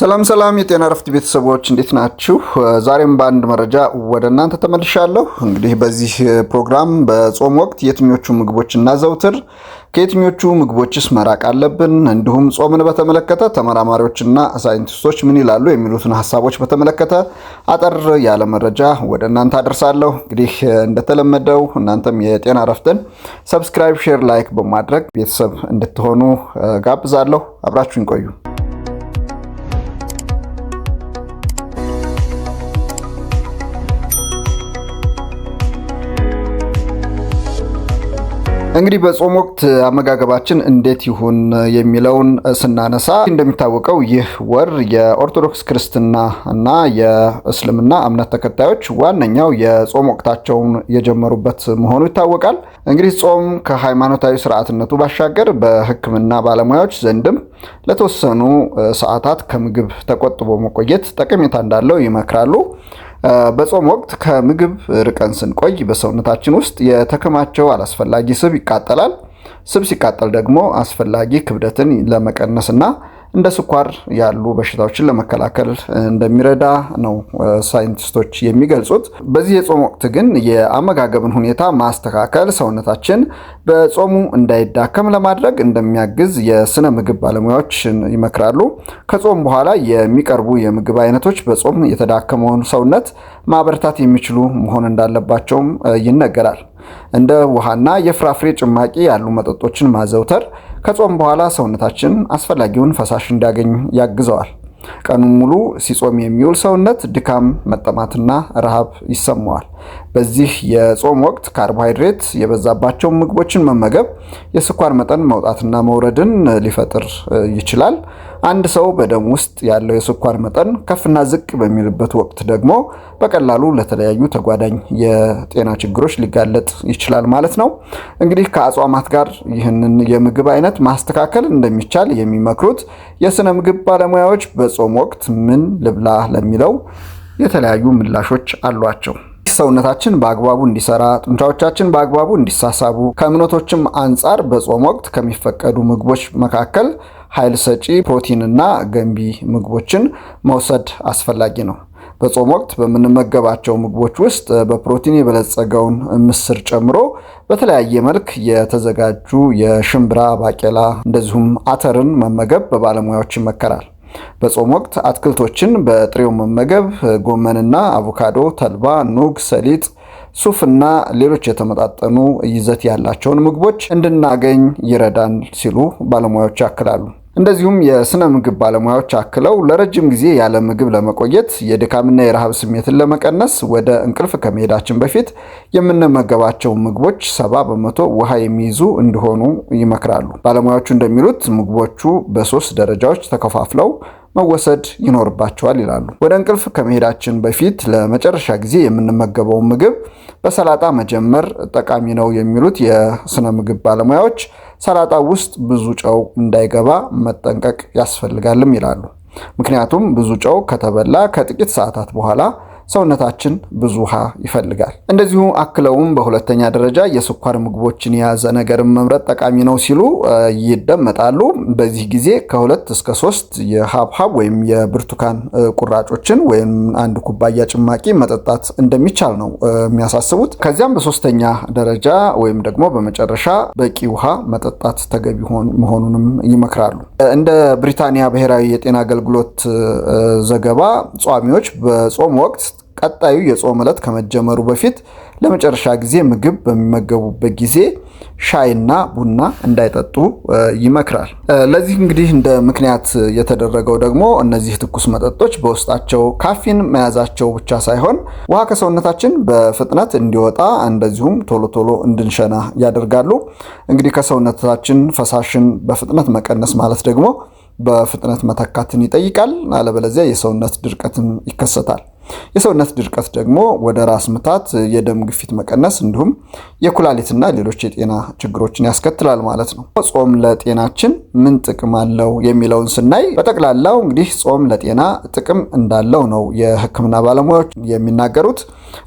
ሰላም የጤና ረፍት ቤተሰቦች እንዴት ናችሁ? ዛሬም በአንድ መረጃ ወደ እናንተ ተመልሻለሁ። እንግዲህ በዚህ ፕሮግራም በጾም ወቅት የትኞቹ ምግቦች እናዘውትር፣ ከየትኞቹ ምግቦችስ መራቅ አለብን፣ እንዲሁም ጾምን በተመለከተ ተመራማሪዎችና ሳይንቲስቶች ምን ይላሉ የሚሉትን ሐሳቦች በተመለከተ አጠር ያለ መረጃ ወደ እናንተ አደርሳለሁ። እንግዲህ እንደተለመደው እናንተም የጤና ረፍትን ሰብስክራይብ፣ ሼር፣ ላይክ በማድረግ ቤተሰብ እንድትሆኑ ጋብዛለሁ። አብራችሁን ቆዩ። እንግዲህ በጾም ወቅት አመጋገባችን እንዴት ይሁን የሚለውን ስናነሳ እንደሚታወቀው ይህ ወር የኦርቶዶክስ ክርስትና እና የእስልምና እምነት ተከታዮች ዋነኛው የጾም ወቅታቸውን የጀመሩበት መሆኑ ይታወቃል። እንግዲህ ጾም ከሃይማኖታዊ ስርዓትነቱ ባሻገር በሕክምና ባለሙያዎች ዘንድም ለተወሰኑ ሰዓታት ከምግብ ተቆጥቦ መቆየት ጠቀሜታ እንዳለው ይመክራሉ። በጾም ወቅት ከምግብ ርቀን ስንቆይ በሰውነታችን ውስጥ የተከማቸው አላስፈላጊ ስብ ይቃጠላል። ስብ ሲቃጠል ደግሞ አስፈላጊ ክብደትን ለመቀነስና እንደ ስኳር ያሉ በሽታዎችን ለመከላከል እንደሚረዳ ነው ሳይንቲስቶች የሚገልጹት። በዚህ የጾም ወቅት ግን የአመጋገብን ሁኔታ ማስተካከል ሰውነታችን በጾሙ እንዳይዳከም ለማድረግ እንደሚያግዝ የስነ ምግብ ባለሙያዎች ይመክራሉ። ከጾም በኋላ የሚቀርቡ የምግብ አይነቶች በጾም የተዳከመውን ሰውነት ማበረታት የሚችሉ መሆን እንዳለባቸውም ይነገራል። እንደ ውሃና የፍራፍሬ ጭማቂ ያሉ መጠጦችን ማዘውተር ከጾም በኋላ ሰውነታችን አስፈላጊውን ፈሳሽ እንዲያገኝ ያግዘዋል። ቀኑን ሙሉ ሲጾም የሚውል ሰውነት ድካም፣ መጠማትና ረሃብ ይሰማዋል። በዚህ የጾም ወቅት ካርቦሃይድሬት የበዛባቸው ምግቦችን መመገብ የስኳር መጠን መውጣትና መውረድን ሊፈጥር ይችላል። አንድ ሰው በደም ውስጥ ያለው የስኳር መጠን ከፍና ዝቅ በሚልበት ወቅት ደግሞ በቀላሉ ለተለያዩ ተጓዳኝ የጤና ችግሮች ሊጋለጥ ይችላል ማለት ነው። እንግዲህ ከአጽዋማት ጋር ይህንን የምግብ አይነት ማስተካከል እንደሚቻል የሚመክሩት የስነ ምግብ ባለሙያዎች በጾም ወቅት ምን ልብላ ለሚለው የተለያዩ ምላሾች አሏቸው። ሰውነታችን በአግባቡ እንዲሰራ፣ ጡንቻዎቻችን በአግባቡ እንዲሳሳቡ ከእምነቶችም አንጻር በጾም ወቅት ከሚፈቀዱ ምግቦች መካከል ኃይል ሰጪ ፕሮቲንና ገንቢ ምግቦችን መውሰድ አስፈላጊ ነው። በጾም ወቅት በምንመገባቸው ምግቦች ውስጥ በፕሮቲን የበለጸገውን ምስር ጨምሮ በተለያየ መልክ የተዘጋጁ የሽምብራ፣ ባቄላ እንደዚሁም አተርን መመገብ በባለሙያዎች ይመከራል። በጾም ወቅት አትክልቶችን በጥሬው መመገብ ጎመንና አቮካዶ፣ ተልባ፣ ኑግ፣ ሰሊጥ፣ ሱፍና ሌሎች የተመጣጠኑ ይዘት ያላቸውን ምግቦች እንድናገኝ ይረዳል ሲሉ ባለሙያዎች ያክላሉ። እንደዚሁም የስነ ምግብ ባለሙያዎች አክለው ለረጅም ጊዜ ያለ ምግብ ለመቆየት የድካምና የረሃብ ስሜትን ለመቀነስ ወደ እንቅልፍ ከመሄዳችን በፊት የምንመገባቸው ምግቦች 70% ውሃ የሚይዙ እንዲሆኑ ይመክራሉ። ባለሙያዎቹ እንደሚሉት ምግቦቹ በ3 ደረጃዎች ተከፋፍለው መወሰድ ይኖርባቸዋል ይላሉ። ወደ እንቅልፍ ከመሄዳችን በፊት ለመጨረሻ ጊዜ የምንመገበውን ምግብ በሰላጣ መጀመር ጠቃሚ ነው የሚሉት የስነ ምግብ ባለሙያዎች ሰላጣ ውስጥ ብዙ ጨው እንዳይገባ መጠንቀቅ ያስፈልጋልም ይላሉ። ምክንያቱም ብዙ ጨው ከተበላ ከጥቂት ሰዓታት በኋላ ሰውነታችን ብዙ ውሃ ይፈልጋል። እንደዚሁ አክለውም በሁለተኛ ደረጃ የስኳር ምግቦችን የያዘ ነገርን መምረጥ ጠቃሚ ነው ሲሉ ይደመጣሉ። በዚህ ጊዜ ከ2 እስከ 3 የሀብሀብ ወይም የብርቱካን ቁራጮችን ወይም 1 ኩባያ ጭማቂ መጠጣት እንደሚቻል ነው የሚያሳስቡት። ከዚያም በሶስተኛ ደረጃ ወይም ደግሞ በመጨረሻ በቂ ውሃ መጠጣት ተገቢ መሆኑንም ይመክራሉ። እንደ ብሪታንያ ብሔራዊ የጤና አገልግሎት ዘገባ ጿሚዎች በጾም ወቅት ቀጣዩ የጾም ዕለት ከመጀመሩ በፊት ለመጨረሻ ጊዜ ምግብ በሚመገቡበት ጊዜ ሻይና ቡና እንዳይጠጡ ይመክራል። ለዚህ እንግዲህ እንደ ምክንያት የተደረገው ደግሞ እነዚህ ትኩስ መጠጦች በውስጣቸው ካፊን መያዛቸው ብቻ ሳይሆን ውሃ ከሰውነታችን በፍጥነት እንዲወጣ እንደዚሁም ቶሎ እንድንሸና ያደርጋሉ። እንግዲህ ከሰውነታችን ፈሳሽን በፍጥነት መቀነስ ማለት ደግሞ በፍጥነት መተካትን ይጠይቃል። አለበለዚያ የሰውነት ድርቀትን ይከሰታል። የሰውነት ድርቀት ደግሞ ወደ ራስ ምታት፣ የደም ግፊት መቀነስ እንዲሁም የኩላሊትና ሌሎች የጤና ችግሮችን ያስከትላል ማለት ነው። ጾም ለጤናችን ምን ጥቅም አለው የሚለውን ስናይ በጠቅላላው እንግዲህ ጾም ለጤና ጥቅም እንዳለው ነው የሕክምና ባለሙያዎች የሚናገሩት።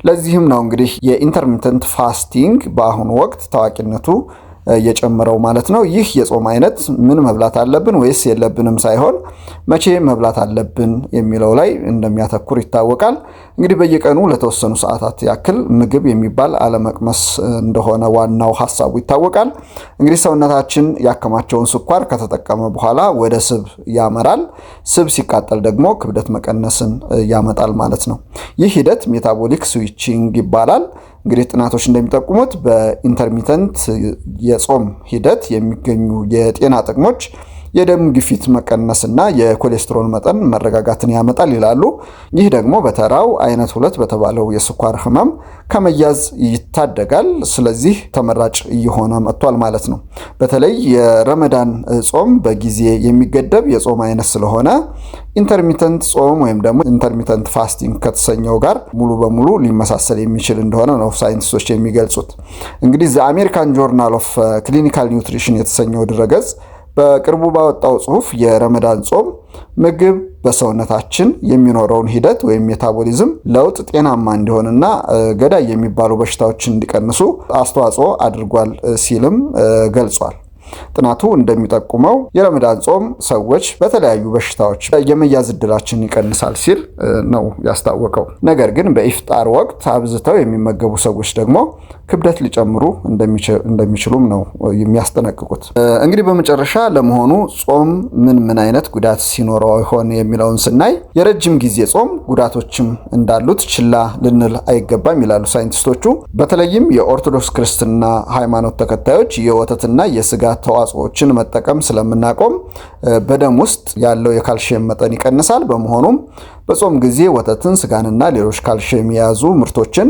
ለዚህም ነው እንግዲህ የኢንተርሚተንት ፋስቲንግ በአሁኑ ወቅት ታዋቂነቱ የጨመረው ማለት ነው። ይህ የጾም አይነት ምን መብላት አለብን ወይስ የለብንም ሳይሆን መቼ መብላት አለብን የሚለው ላይ እንደሚያተኩር ይታወቃል። እንግዲህ በየቀኑ ለተወሰኑ ሰዓታት ያክል ምግብ የሚባል አለመቅመስ እንደሆነ ዋናው ሐሳቡ ይታወቃል። እንግዲህ ሰውነታችን ያከማቸውን ስኳር ከተጠቀመ በኋላ ወደ ስብ ያመራል። ስብ ሲቃጠል ደግሞ ክብደት መቀነስን ያመጣል ማለት ነው። ይህ ሂደት ሜታቦሊክ ስዊቺንግ ይባላል። እንግዲህ ጥናቶች እንደሚጠቁሙት በኢንተርሚተንት የጾም ሂደት የሚገኙ የጤና ጥቅሞች የደም ግፊት መቀነስና የኮሌስትሮል መጠን መረጋጋትን ያመጣል ይላሉ። ይህ ደግሞ በተራው አይነት 2 በተባለው የስኳር ህመም ከመያዝ ይታደጋል። ስለዚህ ተመራጭ እየሆነ መጥቷል ማለት ነው። በተለይ የረመዳን ጾም በጊዜ የሚገደብ የጾም አይነት ስለሆነ ኢንተርሚተንት ጾም ወይም ደግሞ ኢንተርሚተንት ፋስቲንግ ከተሰኘው ጋር ሙሉ በሙሉ ሊመሳሰል የሚችል እንደሆነ ነው ሳይንቲስቶች የሚገልጹት። እንግዲህ ዘ አሜሪካን ጆርናል ኦፍ ክሊኒካል ኒውትሪሽን የተሰኘው ድረገጽ በቅርቡ ባወጣው ጽሑፍ የረመዳን ጾም ምግብ በሰውነታችን የሚኖረውን ሂደት ወይም ሜታቦሊዝም ለውጥ ጤናማ እንዲሆንና ገዳይ የሚባሉ በሽታዎችን እንዲቀንሱ አስተዋጽኦ አድርጓል ሲልም ገልጿል። ጥናቱ እንደሚጠቁመው የረመዳን ጾም ሰዎች በተለያዩ በሽታዎች የመያዝ ዕድላችን ይቀንሳል ሲል ነው ያስታወቀው። ነገር ግን በኢፍጣር ወቅት አብዝተው የሚመገቡ ሰዎች ደግሞ ክብደት ሊጨምሩ እንደሚችሉም ነው የሚያስጠነቅቁት። እንግዲህ በመጨረሻ ለመሆኑ ጾም ምን አይነት ጉዳት ሲኖረው ይሆን የሚለውን ስናይ የረጅም ጊዜ ጾም ጉዳቶችም እንዳሉት ችላ ልንል አይገባም ይላሉ ሳይንቲስቶቹ። በተለይም የኦርቶዶክስ ክርስትና ሃይማኖት ተከታዮች የወተትና የስጋ ተዋጽኦችን መጠቀም ስለምናቆም በደም ውስጥ ያለው የካልሲየም መጠን ይቀንሳል። በመሆኑም በጾም ጊዜ ወተትን፣ ስጋንና ሌሎች ካልሲየም የያዙ ምርቶችን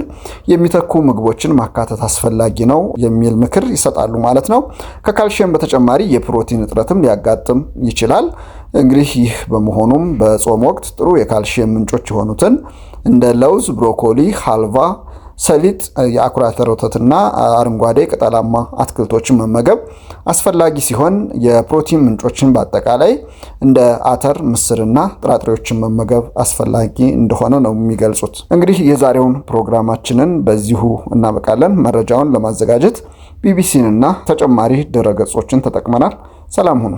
የሚተኩ ምግቦችን ማካተት አስፈላጊ ነው የሚል ምክር ይሰጣሉ ማለት ነው። ከካልሲየም በተጨማሪ የፕሮቲን እጥረትም ሊያጋጥም ይችላል። እንግዲህ ይህ በመሆኑም በጾም ወቅት ጥሩ የካልሲየም ምንጮች የሆኑትን እንደ ለውዝ፣ ብሮኮሊ፣ ሀልቫ፣ ሰሊጥ፣ የአኩሪ አተር ወተትና አረንጓዴ ቅጠላማ አትክልቶችን መመገብ አስፈላጊ ሲሆን የፕሮቲን ምንጮችን በአጠቃላይ እንደ አተር፣ ምስርና ጥራጥሬዎችን መመገብ አስፈላጊ እንደሆነ ነው የሚገልጹት። እንግዲህ የዛሬውን ፕሮግራማችንን በዚሁ እናበቃለን። መረጃውን ለማዘጋጀት ቢቢሲንና ተጨማሪ ድረገጾችን ተጠቅመናል። ሰላም ሁኑ።